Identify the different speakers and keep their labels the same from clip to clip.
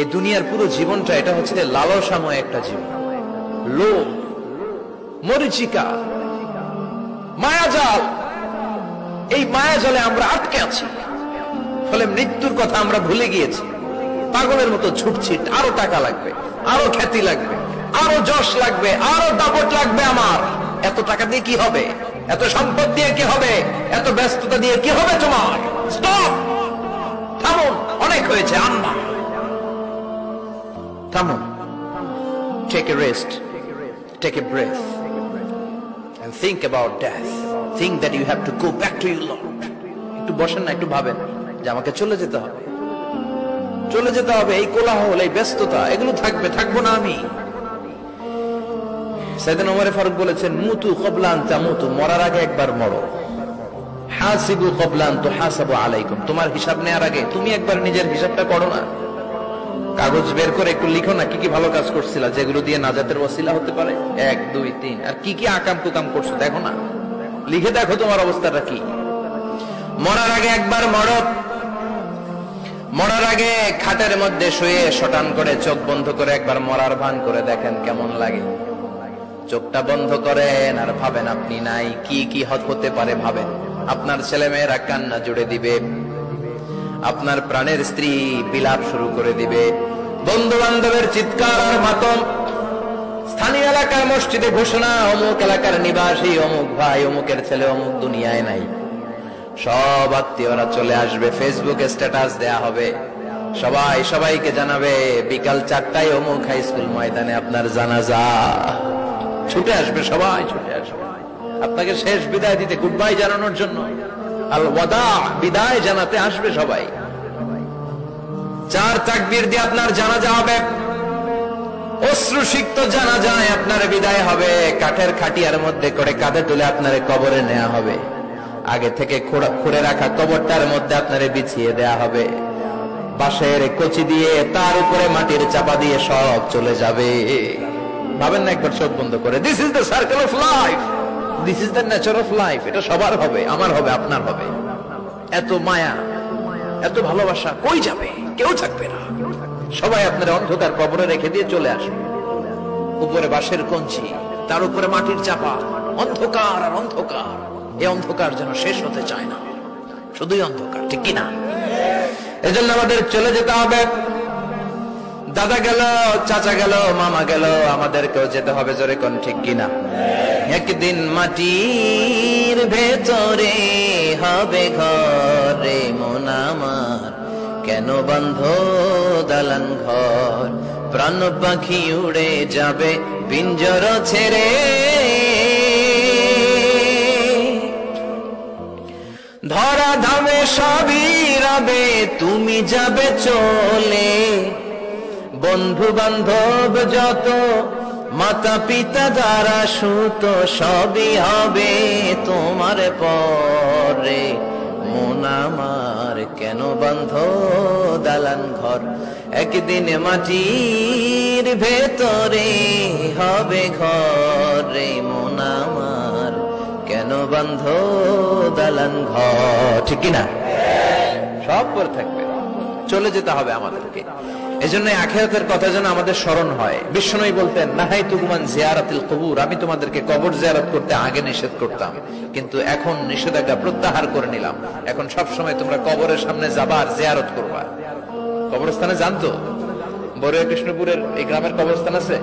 Speaker 1: এই দুনিয়ার পুরো জীবনটা এটা হচ্ছে লালসাময় একটা জীবন, লোভ, মরিচিকা, মায়াজাল। এই মায়াজালে আমরা আটকে আছি, ফলে মৃত্যুর কথা আমরা ভুলে গিয়েছি। পাগলের মতো ছুটছি, আরো টাকা লাগবে, আরো খ্যাতি লাগবে, আরো যশ লাগবে, আরো দাপট লাগবে। আমার এত টাকা দিয়ে কি হবে, এত সম্পদ দিয়ে কি হবে, এত ব্যস্ততা দিয়ে কি হবে তোমার? স্টপ, থামুন, অনেক হয়েছে। আম্মা থামুন, take a rest, take a breath and think about death. Think that you have to go back to your Lord. একটু বসেন না, একটু ভাবেন যে আমাকে চলে যেতে হবে, চলে যেতে হবে। এই কোলাহল, এই ব্যস্ততা, এগুলো থাকবে, থাকবো না আমি। সাইয়েদনা ওমর ফারুক বলেছেন, মুতু ক্বাবলা আন তামুতু, মরার আগে একবার মরো। হাসিবু ক্বাবলা আন তুহাসাবু আলাইকুম, তোমার হিসাব নেওয়ার আগে তুমি একবার নিজের হিসাবটা করো না। কাগজ বের করে একটু লিখো না কি কি ভালো কাজ করছিলা, যেগুলো দিয়ে নাজাতের ওসিলা হতে পারে। 1 2 3, আর কি কি আকাম কুকাম করছো দেখো না, লিখে দেখো তোমার অবস্থাটা কি। মরার আগে একবার মরো। মরার আগে খাটের মধ্যে শুয়ে শটান করে চোখ বন্ধ করে একবার মরার ভান করে দেখেন কেমন লাগে। চোখটা বন্ধ করেন আর ভাবেন আপনি নাই, কি কি হতে পারে ভাবেন। আপনার ছেলে মেয়েরা কান্না জুড়ে দিবে, আপনার প্রাণের স্ত্রী বিলাপ শুরু করে দিবে, বন্ধু বান্ধবের চিৎকার আর মাতম, স্থানীয় এলাকার মসজিদে ঘোষণা, অমুক এলাকার নিবাসী অমুক ভাই অমুকের ছেলে অমুক দুনিয়ায় নাই। সব আত্মীয়রা চলে আসবে, ফেসবুকে স্ট্যাটাস দেয়া হবে, সবাই সবাইকে জানাবে বিকাল 4টায় অমুক হাই স্কুল ময়দানে আপনার জানাজা। ছুটে আসবে, সবাই ছুটে আসবে আপনাকে শেষ বিদায় দিতে, গুড বাই জানানোর জন্য, আল ওয়াদা, বিদায় জানাতে আসবে সবাই। 4 তাকবীর দিয়ে আপনার জানাজা হবে, অশ্রুসিক্ত জানাজায় আপনার বিদায় হবে। কাঠের খাটিয়ার মধ্যে করে কাঁধে তুলে আপনারে কবরে নেওয়া হবে। আগে থেকে খুঁড়ে রাখা কবরটার মধ্যে আপনারে বিছিয়ে দেয়া হবে। বাঁশের কচি দিয়ে তার উপরে মাটির চাপা দিয়ে সব চলে যাবে। ভাবেন না একবার চোখ বন্ধ করে, this is the circle of life, this is the nature of life. এটা সবার হবে, আমার হবে, আপনার হবে। এত মায়া, এত ভালোবাসা কই যাবে? কেউ থাকবে না, সবাই আপনার অন্ধকার কবরে রেখে দিয়ে চলে আসবে। উপরে বাঁশের কঞ্চি, তার উপরে মাটির চাপা, অন্ধকার আর অন্ধকার। এই অন্ধকার যেন শেষ হতে চায় না, শুধুই অন্ধকার, ঠিক কিনা? এজন্য আমাদের চলে যেতে হবে। দাদা গেল, চাচা গেল, মামা গেল, আমাদেরকেও যেতে হবে, জোরে কোন ঠিক কিনা? একদিন মাটির ভেতরে হবে ঘরে মন আমার, কেন বন্ধ দালান ঘর, প্রাণ পাখি উড়ে যাবে পিঞ্জর ছেড়ে। ধরা ধামে সবই রবে, তুমি যাবে চলে, বন্ধু বান্ধব যত, মাতা পিতা দ্বারা সুত, সবই হবে তোমার পরে। মন আমার কেন বন্ধ দালান ঘর, একদিন মাটির ভেতরে হবে ঘরে মন আমার, কেন বন্ধ দালান ঘর, ঠিক কিনা? সব পরে থাকবে, চলে যেতে হবে আমাদেরকে। এজন্য আখিরাতের কথা যেন আমাদের স্মরণ হয়। বিশ্বনবী বলতেন, নাহাইতুকুমান জিয়ারাতিল কুবুর, আমি তোমাদেরকে কবর জিয়ারত করতে আগে নিষেধ করতাম, কিন্তু এখন নিষেধাজ্ঞা প্রত্যাহার করে নিলাম। এখন সব সময় তোমরা কবরের সামনে যাবা আর জিয়ারত করবা। কবরস্থানে জানতো বড়ুয়া কৃষ্ণপুরের এই গ্রামের কবরস্থান আছে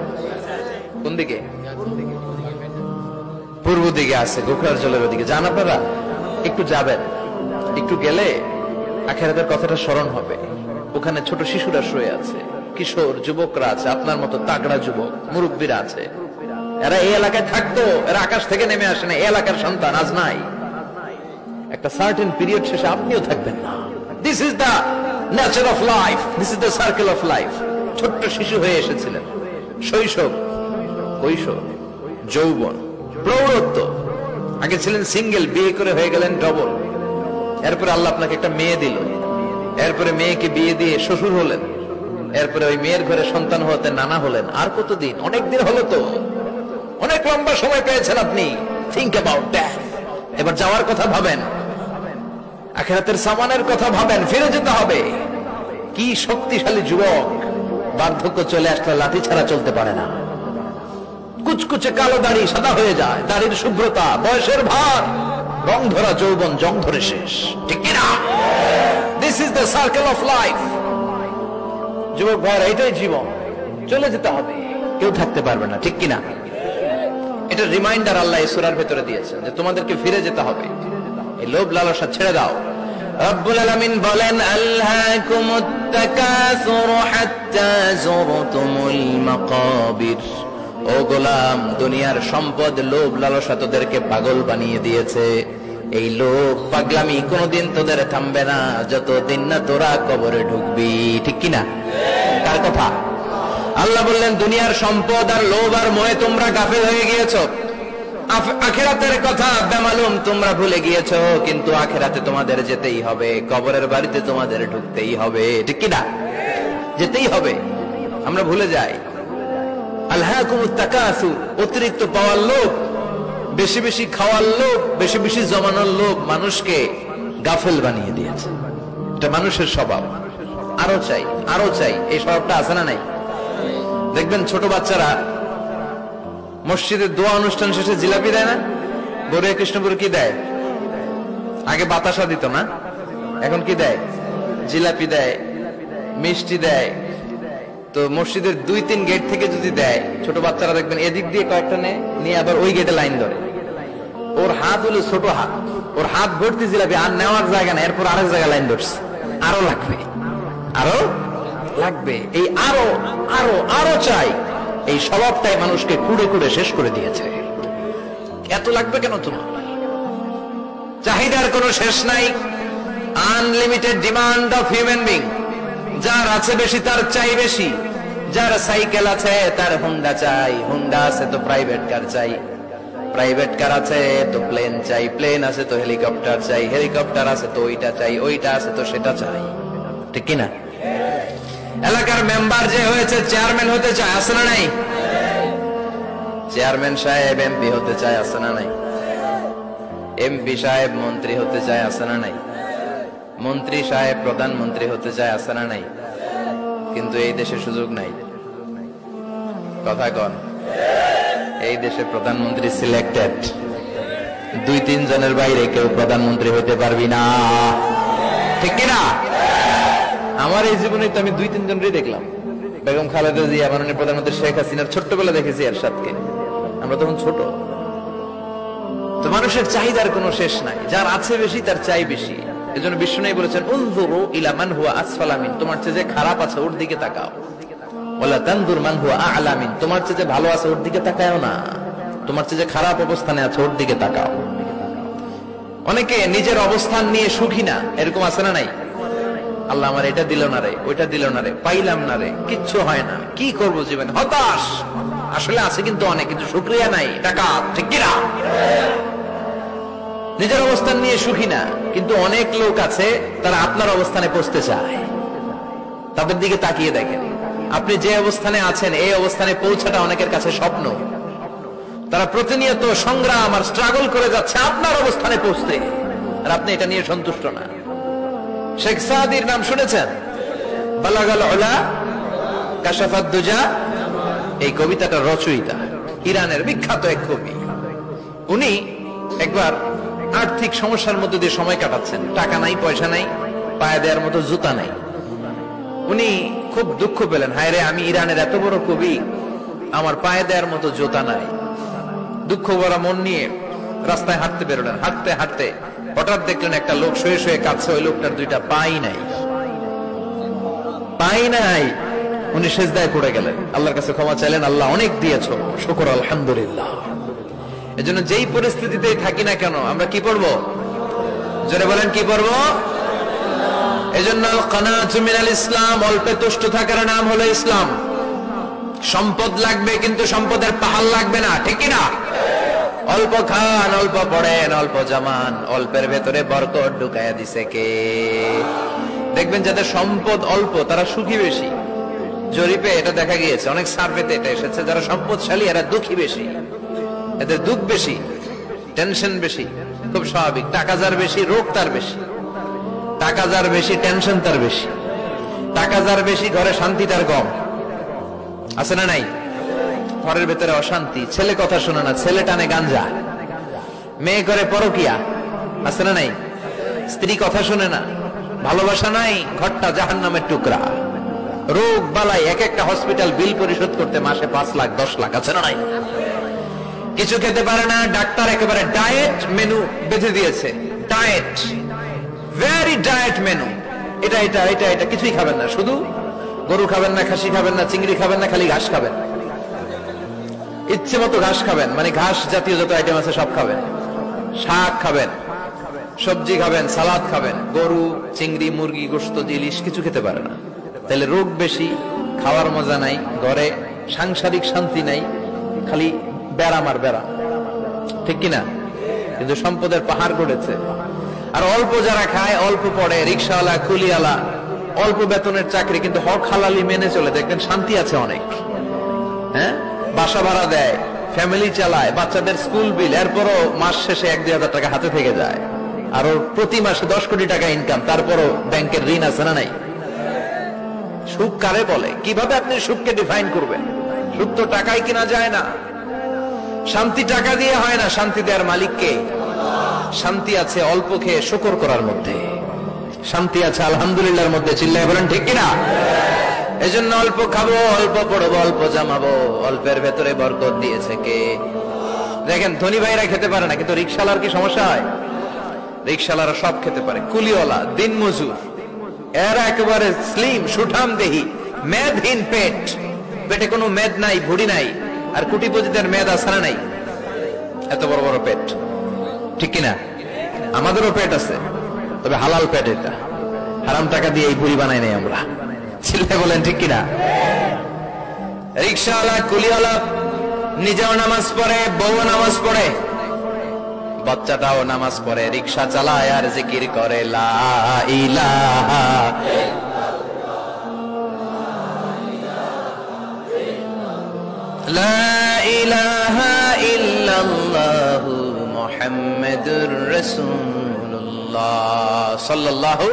Speaker 1: কোন দিকে? পূর্ব দিকে আছে, গোখরার জলের ওদিকে। যান আপনারা, একটু যাবেন, একটু গেলে আখিরাতের কথাটা স্মরণ হবে। ওখানে ছোট শিশুরা শুয়ে আছে, কিশোর যুবকরা আছে, আপনার মতো তাগড়া যুবক, মুরব্বীরা আছে। এরা এই এলাকায় থাকতো, এরা আকাশ থেকে নেমে আসে না, এই এলাকার সন্তান আজ নাই। একটা সার্টেন পিরিয়ড শেষে আপনিও থাকবেন না। This is the nature of life, this is the circle of life. ছোট্ট শিশু হয়ে এসেছিলেন, শৈশব, কৈশোর, যৌবন, প্রৌঢ়ত্ব। আগে ছিলেন সিঙ্গেল, বিয়ে করে হয়ে গেলেন ডবল। এরপরে আল্লাহ আপনাকে একটা মেয়ে দিল, এরপরে মেয়েকে বিয়ে দিয়ে শ্বশুর হলেন, এরপরে ওই মেয়ের ঘরে সন্তান হতে নানা হলেন। আর কতদিন? অনেক দিন হলো তো, অনেক লম্বা সময় পেয়েছেন আপনি। Think about that. এবার যাওয়ার কথা ভাবেন, আখিরাতের সামানের কথা ভাবেন, ফিরে যেতে হবে। কি শক্তিশালী যুবক, বার্ধক্য চলে আসলে লাঠি ছাড়া চলতে পারে না। কুচকুচে কালো দাড়ি সাদা হয়ে যায়, দাড়ির শুভ্রতা, বয়সের ভার, রং ধরা যৌবন জং ধরে শেষ, ঠিক কিনা? This is the circle of life. যুবক ভাইরা, এটাই জীবন, চলে যেতে হবে, কেউ থাকতে পারবে না, ঠিক কিনা? এটা রিমাইন্ডার আল্লাহ এই সূরার ভেতরে দিয়েছেন যে তোমাদেরকে ফিরে যেতে হবে, এই লোভ লালসা ছেড়ে দাও। রব্বুল আলামিন বলেন, আলহাকুমুত তাকাসুর হাত্তা যুরতুমুল মাকাবির। ও গোলাম, দুনিয়ার সম্পদ, লোভ লালসা তোদেরকে পাগল বানিয়ে দিয়েছে। এই লোভ পাগলামি কোনোদিন তোদের থামবে না যতদিন না তোরা কবরে ঢুকবি, ঠিক কিনা? কার কথা? আল্লাহ বললেন, দুনিয়ার সম্পদ আর লোভ আর মোহে তোমরা গাফেল হয়ে গিয়েছো। আখিরাতের কথা বেমালুম তোমরা ভুলে গিয়েছো, কিন্তু আখিরাতে তোমাদের যেতেই হবে, কবরের বাড়িতে তোমাদের ঢুকতেই হবে, ঠিক কিনা? যেতেই হবে, আমরা ভুলে যাই। আলহাকুমুত তাকাসুর, অতিরিক্ত পাওয়ার লোভ, বেশি বেশি খাওয়ার লোভ, বেশি বেশি জমানোর লোভ মানুষকে গাফেল বানিয়ে দিয়েছে। এটা মানুষের স্বভাব, আরো চাই আরো চাই, এই স্বভাবটা আছে না নাই? দেখবেন ছোট বাচ্চারা মসজিদের দোয়া অনুষ্ঠান শেষে জিলাপি দেয় না? গড়িয়া কৃষ্ণপুর কি দেয়? আগে বাতাসা দিত না, এখন কি দেয়? জিলাপি দেয়, মিষ্টি দেয়। তো মসজিদের 2-3 গেট থেকে যদি দেয়, ছোট বাচ্চারা দেখবেন এদিক দিয়ে কয়েকটা নিয়ে আবার ওই গেটে লাইন ধরে। ওর হাত হলো ছোট হাত, ওর হাত ভর্তি জিলাপি, আর নেওয়ার জায়গা না, এরপর আরেক জায়গায় লাইন ধরছে, আরো লাগবে আরো লাগবে, এই আরো আরো আরো চাই, এই স্বভাবটাই মানুষকে কুড়ে কুড়ে শেষ করে দিয়েছে। এত লাগবে কেন তোমার? চাহিদার কোনো শেষ নাই, unlimited demand of human being. যার আছে বেশি তার চাই বেশি, যার সাইকেল আছে তার হুন্ডা চাই, হুন্ডা আছে তো প্রাইভেট কার চাই, প্রাইভেট কার আছে তো প্লেন চাই, প্লেন আছে তো হেলিকপ্টার চাই, হেলিকপ্টার আছে তো ওইটা চাই, ওইটা আছে তো সেটা চাই, ঠিক কিনা? এলাকার মেম্বার যে হয়েছে চেয়ারম্যান হতে চায়, আছে না নাই? চেয়ারম্যান সাহেব এমপি হতে চায়, আছে না নাই? এমপি সাহেব মন্ত্রী হতে চায়, আছে না নাই? মন্ত্রী সাহেব প্রধানমন্ত্রী হতে চায়, আছে না নাই? কিন্তু এই দেশে সুযোগ নাই, কথা কন। এই দেশে প্রধানমন্ত্রী সিলেক্টেড, 2-3 জনের বাইরে কেউ প্রধানমন্ত্রী হতে পারবি না, ঠিক কিনা? আমার এই জীবনে তো আমি 2-3 জনই দেখলাম। বেগম খালেদা জিয়া, মাননীয় প্রধানমন্ত্রী শেখ হাসিনার ছোট্টবেলা দেখেছি এরশাদকে, আমরা তখন ছোট। তো মানুষের চাহিদার কোনো শেষ নাই, যার আছে বেশি তার চাই বেশি। এজন্য বিষ্ণু বলেছেন, উনজুরু ইলা মান হুয়া আসফালা মিন, তোমার চেয়ে যে খারাপ আছে ওর দিকে তাকাও। ওয়ালা তানজুর মান হুয়া আ'লা মিন, তোমার চেয়ে যে ভালো আছে ওর দিকে তাকাও না, তোমার চেয়ে যে খারাপ অবস্থানে আছে ওর দিকে তাকাও। অনেকে নিজের অবস্থান নিয়ে সুখী না, এরকম আছে না নাই? আল্লাহ আমার এটা দিল না রে, ওইটা দিল না রে, পাইলাম না রে, কিচ্ছু হয় না, কি করবো জীবনে, হতাশ। আসলে আছে কিন্তু অনেক, কিন্তু শুকরিয়া নাই, টাকা, ঠিক কিনা? নিজের অবস্থান নিয়ে সুখী না, কিন্তু অনেক লোক আছে তারা আপনার অবস্থানে পৌঁছতে চায়। তাদের দিকে তাকিয়ে দেখেন, আপনি যে অবস্থানে আছেন এই অবস্থানে পৌঁছাটা অনেকের কাছে স্বপ্ন। তারা প্রতিনিয়ত সংগ্রাম আর স্ট্রাগল করে যাচ্ছে আপনার অবস্থানে পৌঁছতে, আর আপনি এটা নিয়ে সন্তুষ্ট না। শেখ সাদির নাম শুনেছেন? বালাগাল উলা কাশাফাত দুজা, এই কবিতাটা রচয়িতা ইরানের বিখ্যাত এক কবি। উনি একবার আর্থিক সমস্যার মধ্যে দিয়ে সময় কাটাচ্ছেন, টাকা নাই, পয়সা নাই, পায়ে দেওয়ার মতো জুতা নাই। উনি খুব দুঃখ পেলেন, হায় রে, আমি ইরানের এত বড় কবি, আমার পায়ে দেওয়ার মতো জুতা নাই। দুঃখ ভরা মন নিয়ে রাস্তায় হাঁটতে বেরোলেন। হাঁটতে হাঁটতে হঠাৎ দেখলেন একটা লোক শুয়ে শুয়ে কাঁদছে, ওই লোকটার 2টা পাই নাই, পাই নাই। উনি সেজদায় পড়ে গেলেন, আল্লাহর কাছে ক্ষমা চাইলেন, আল্লাহ অনেক দিয়েছো, শুকর আলহামদুলিল্লাহ। এজন্য যেই পরিস্থিতিতেই থাকি না কেন আমরা কি পড়বো? জোরে বলেন, কি পড়বো? এজন্য কানাতু মিনাল ইসলাম, অল্পে তুষ্ট থাকার নাম হলো ইসলাম। সম্পদ লাগবে কিন্তু সম্পদের পাহাড় লাগবে না, ঠিক কিনা? অল্প খান, অল্প পড়েন, অল্প জামান, অল্পের ভেতরে বরকত ঢুকাইয়া দিছে কে? দেখবেন যাদের সম্পদ অল্প তারা সুখী বেশি। জরিপে এটা দেখা গিয়েছে, অনেক সার্ভেতে এটা এসেছে, যারা সম্পদশালী এরা দুঃখী বেশি, এদের দুঃখ বেশি, টেনশন বেশি। খুব স্বাভাবিক, টাকা যার বেশি রোগ তার বেশি, টাকা যার বেশি টেনশন তার বেশি, টাকা যার বেশি ঘরে শান্তি তার কম, আছে না নাই? ঘরের ভেতরে অশান্তি, ছেলে কথা শোনে না, ছেলে টানে গাঞ্জা, মেয়ে করে পরকিয়া, আছে না নাই? স্ত্রী কথা শোনে না, ভালোবাসা নাই, ঘরটা জাহান্নামের টুকরা। রোগ বালাই, এক একটা হসপিটাল বিল পরিশোধ করতে মাসে 5 লাখ 10 লাখ, আছে না নাই? কিছু খেতে পারে না, ডাক্তার একেবারে ডায়েট মেনু বেঁধে দিয়েছে। ডায়েট, ভেরি ডায়েট মেনু, এটা এটা এটা এটা কিছুই খাবেন না, শুধু গরু খাবেন না, খাসি খাবেন না, চিংড়ি খাবেন না, খালি ঘাস খাবেন। ইচ্ছে মতো ঘাস খাবেন, মানে ঘাস জাতীয় যত আইটেম আছে সব খাবেন, শাক খাবেন, সবজি খাবেন, সালাদ খাবেন। গরু, চিংড়ি, মুরগি, গোশত, ইলিশ কিছু খেতে পারে না। তাহলে রোগ বেশি, খাওয়ার মজা নাই, ঘরে সাংসারিক শান্তি নাই, খালি ব্যারাম আর ব্যারাম, ঠিক কিনা? কিন্তু সম্পদের পাহাড় গড়েছে। আর অল্প যারা খায়, অল্প পড়ে, রিক্সাওয়ালা, কুলিওয়ালা, অল্প বেতনের চাকরি, কিন্তু হক হালালি মেনে চলে, দেখবেন শান্তি আছে অনেক। হ্যাঁ, বাসা ভাড়া দেয়, ফ্যামিলি চালায়, বাচ্চাদের স্কুল বিল, এরপরও মাস শেষে 1-2 হাজার টাকা হাতে থেকে যায়। আর ওর প্রতি মাসে 10 কোটি টাকা ইনকাম, তারপরও ব্যাংকের ঋণ আছে না নাই? সুখ কারে বলে? কিভাবে আপনি সুখকে ডিফাইন করবেন? সুখ তো টাকায় কিনা যায় না, শান্তি টাকা দিয়ে হয় না, শান্তি দেওয়ার মালিককে। শান্তি আছে অল্প খেয়ে শুকর করার মধ্যে, শান্তি আছে আলহামদুলিল্লাহর মধ্যে। চিল্লায় বলেন ঠিক কিনা? এজন্য অল্প খাবো, অল্প পড়বো, অল্প জামাবো, অল্পের ভেতরে বরকত দিয়েছে কে? দেখেন, ধনী ভাইরা খেতে পারে না, কিন্তু রিক্সাওয়ালার কি সমস্যা হয়? রিক্সাওয়ালারা সব খেতে পারে, কুলিওয়ালা, দিন মজুর, এরা একেবারে স্লিম সুঠাম দেহি, মেদহীন পেট, পেটে কোনো মেদ নাই, ভুড়ি নাই। আর কোটিপতিদের মেদ আছে না নাই? এত বড় বড় পেট, ঠিক কিনা? আমাদেরও পেট আছে, তবে হালাল পেট, এটা হারাম টাকা দিয়ে এই ভুড়ি বানাই নাই আমরা। ছেলে বলেন ঠিক কিনা? রিক্সাওয়ালা, কুলিওয়ালা নিজেও নামাজ পড়ে, বউ নামাজ পড়ে, বাচ্চাটাও নামাজ পড়ে, রিক্সা চালায় আর জিকির করে লা ইলাহা লা ইলাহা ইল্লাল্লাহু মুহাম্মাদুর রাসূলুল্লাহ সাল্লাল্লাহু